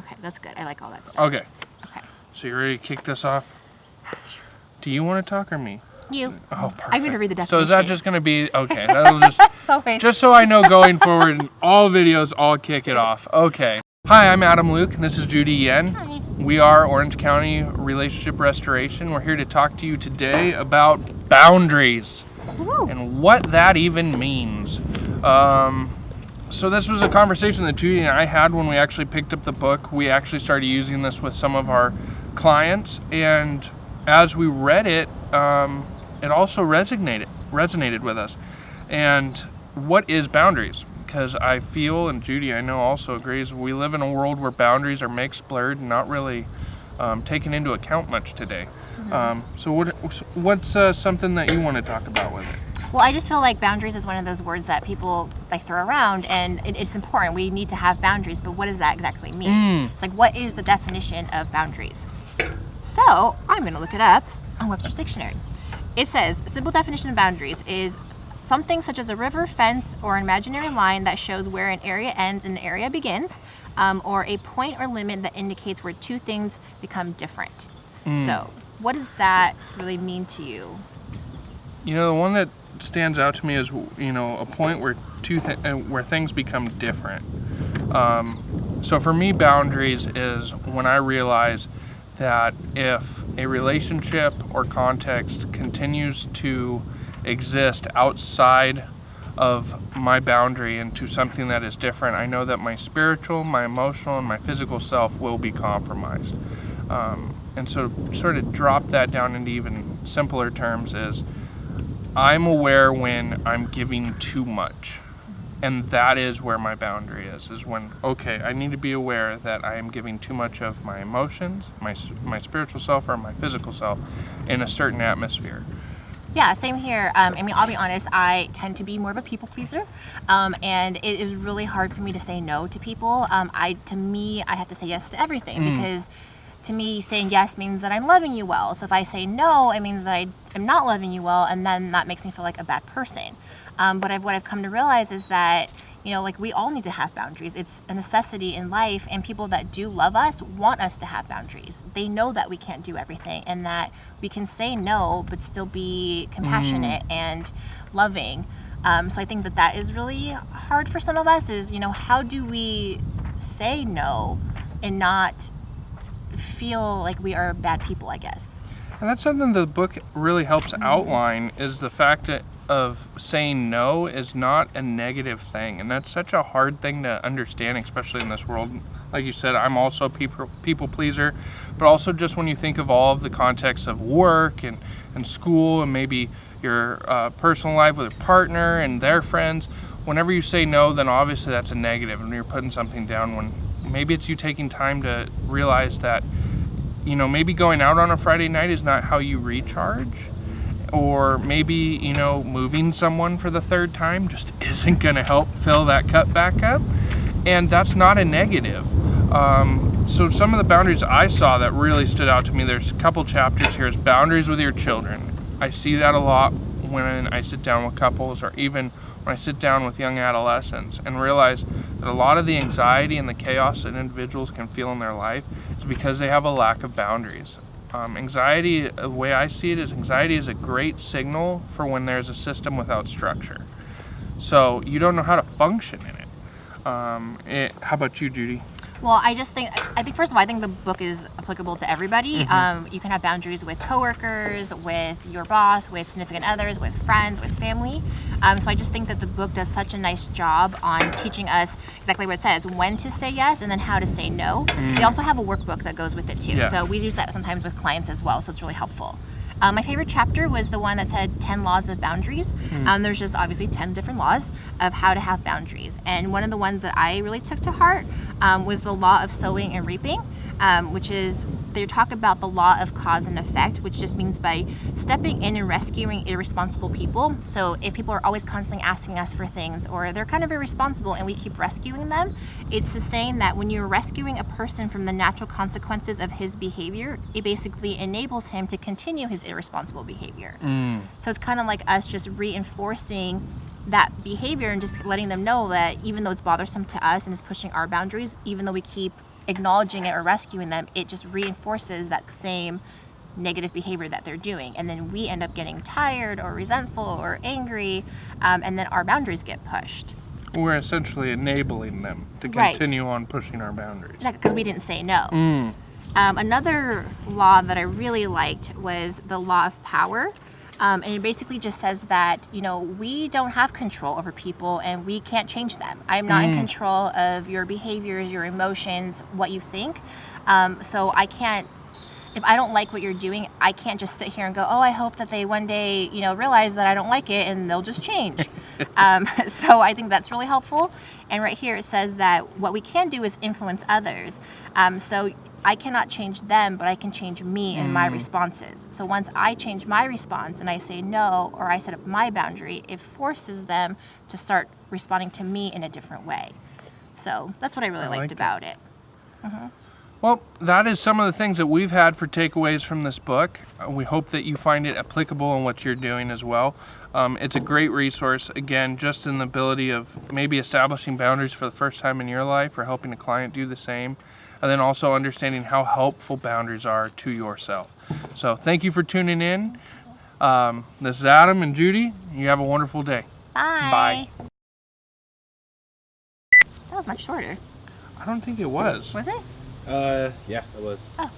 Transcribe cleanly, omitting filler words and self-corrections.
Okay, that's good. I like all that stuff. Okay. Okay. So you ready to kick this off? Do you want to talk or me? You. Oh, perfect. I'm going to read the definition. So is that just going to be, okay, that'll just, Sorry. just so I know going forward in all videos, I'll kick it off. Okay. Hi, I'm Adam Luke, and this is Judy and Hi. We are Orange County Relationship Restoration. We're here to talk to you today about boundaries Woo. and what that even means. So this was a conversation that Judy and I had when we actually picked up the book. We actually started using this with some of our clients, and as we read it, it also resonated with us. And what is boundaries? Because I feel, and Judy I know also agrees, we live in a world where boundaries are mixed, blurred, and not really taken into account much today. Mm-hmm. So what's something that you want to talk about with it? Well, I just feel like boundaries is one of those words that people like throw around, and it's important. We need to have boundaries, but what does that exactly mean? It's like, what is the definition of boundaries? So I'm going to look it up on Webster's Dictionary. It says, a simple definition of boundaries is something such as a river, fence, or an imaginary line that shows where an area ends and an area begins, or a point or limit that indicates where two things become different. So what does that really mean to you? You know, the one that stands out to me is, you know, a point where where things become different. So for me, boundaries is when I realize that if a relationship or context continues to exist outside of my boundary into something that is different, I know that my spiritual, my emotional, and my physical self will be compromised. And so sort of drop that down into even simpler terms is I'm aware when I'm giving too much. And that is where my boundary is when, okay, I need to be aware that I am giving too much of my emotions, my spiritual self, or my physical self in a certain atmosphere. Yeah, same here. I mean, I'll be honest, I tend to be more of a people pleaser, and it is really hard for me to say no to people. To me, I have to say yes to everything because to me, saying yes means that I'm loving you well. So if I say no, it means that I am not loving you well, and then that makes me feel like a bad person. But what I've come to realize is that, you know, like we all need to have boundaries. It's a necessity in life, and people that do love us want us to have boundaries. They know that we can't do everything and that we can say no, but still be compassionate and loving. So I think that is really hard for some of us is, you know, how do we say no and not feel like we are bad people, I guess. And that's something the book really helps outline is the fact of saying no is not a negative thing. And that's such a hard thing to understand, especially in this world. Like you said, I'm also a people pleaser, but also just when you think of all of the context of work and school and maybe your personal life with a partner and their friends, whenever you say no, then obviously that's a negative and you're putting something down when maybe it's you taking time to realize that, you know, maybe going out on a Friday night is not how you recharge. Or maybe, you know, moving someone for the third time just isn't going to help fill that cup back up. And that's not a negative. So some of the boundaries I saw that really stood out to me, there's a couple chapters here, is boundaries with your children. I see that a lot when I sit down with couples or even when I sit down with young adolescents and realize that a lot of the anxiety and the chaos that individuals can feel in their life is because they have a lack of boundaries. Anxiety, the way I see it, is anxiety is a great signal for when there's a system without structure. So you don't know how to function in it. How about you, Judy? Well, I think first of all, I think the book is applicable to everybody. You can have boundaries with coworkers, with your boss, with significant others, with friends, with family. So I just think that the book does such a nice job on teaching us exactly what it says, when to say yes and then how to say no. They also have a workbook that goes with it too. Yeah. So we use that sometimes with clients as well, so it's really helpful. My favorite chapter was the one that said 10 laws of boundaries. There's just obviously 10 different laws of how to have boundaries. And one of the ones that I really took to heart was the law of sowing and reaping, which is they talk about the law of cause and effect, which just means by stepping in and rescuing irresponsible people. So if people are always constantly asking us for things or they're kind of irresponsible and we keep rescuing them, it's the saying that when you're rescuing a person from the natural consequences of his behavior, it basically enables him to continue his irresponsible behavior. So it's kind of like us just reinforcing that behavior and just letting them know that even though it's bothersome to us and is pushing our boundaries, even though we keep acknowledging it or rescuing them, it just reinforces that same negative behavior that they're doing. And then we end up getting tired or resentful or angry, and then our boundaries get pushed. We're essentially enabling them to Right. continue on pushing our boundaries. Because we didn't say no. Another law that I really liked was the law of power. And it basically just says that, we don't have control over people and we can't change them. I'm not in control of your behaviors, your emotions, what you think. So I can't, if I don't like what you're doing, I can't just sit here and go, oh, I hope that they one day, realize that I don't like it and they'll just change. So I think that's really helpful. And right here it says that what we can do is influence others. So I cannot change them, but I can change me and my responses. So once I change my response and I say no, or I set up my boundary, it forces them to start responding to me in a different way. So that's what I really liked about it. Well, that is some of the things that we've had for takeaways from this book. We hope that you find it applicable in what you're doing as well. It's a great resource, again, just in the ability of maybe establishing boundaries for the first time in your life or helping a client do the same. And then also understanding how helpful boundaries are to yourself. So thank you for tuning in. This is Adam and Judy. You have a wonderful day. Bye. That was much shorter. I don't think it was. Was it? Yeah, it was. Oh.